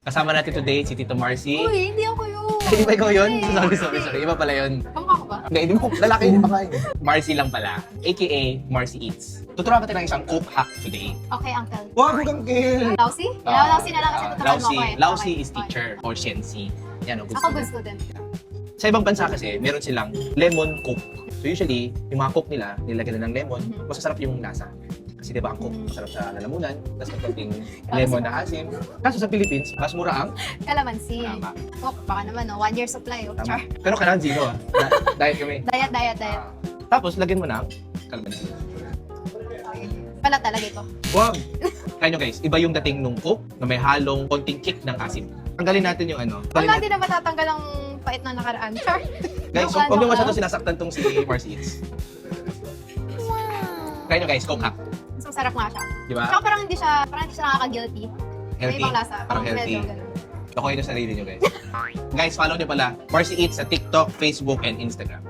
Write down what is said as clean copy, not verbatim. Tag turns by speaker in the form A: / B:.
A: Kasama natin today si Tito Marcy.
B: Uy, hindi ako yun.
A: Ay, di ba ikaw yun?
B: Hindi.
A: Sorry. Iba pala yun.
B: Kamukha ko ba?
A: Hindi mo. Lalaki yun. Marcy lang pala. AKA Marcy Eats. Tuturuan ka tayo ng isang cook hack today.
B: Okay, uncle.
A: Wow, huwag kill!
B: Lausi? Lausi na lang kasi tuturuan mo ako eh.
A: Lausi
B: Okay,
A: is
B: okay.
A: teacher or Shensi. Yan, good
B: Ako
A: student.
B: good student.
A: Sa ibang bansa kasi, meron silang lemon cook. So usually, yung mga cook nila, nilagyan na ng lemon, masasarap yung lasa. Kasi diba ang cook, masarap sa lalamunan, tapos may konting lemon na asim. Kaso sa Philippines, mas mura ang
B: Kalamansi.
A: tama.
B: Oh, baka naman, no? 1 year supply. Oh.
A: Tama.
B: Char.
A: Pero kailangan zero ah. Diet kami.
B: Diet.
A: Tapos, lagyan mo ng kalamansi.
B: Pala talaga ito.
A: Wow! Kaya nyo guys, iba yung dating nung cook na may halong konting kick ng asim. Tanggalin natin yung ano.
B: Wala din na matatanggal ang pait na nakaraan. Char.
A: Guys,
B: Joke
A: huwag nyo
B: lang.
A: masyadong sinasaktan tong si Marcy Eats. Kaya nyo guys, cook hack.
B: Mas masarap nga siya.
A: Di ba?
B: Tsaka parang hindi siya nakaka-guilty. May
A: Healthy.
B: ibang lasa.
A: Parang healthy.
B: medyo ganun.
A: Ako yung sarili nyo guys. Guys, follow nyo pala Marcy Eats sa TikTok, Facebook, and Instagram.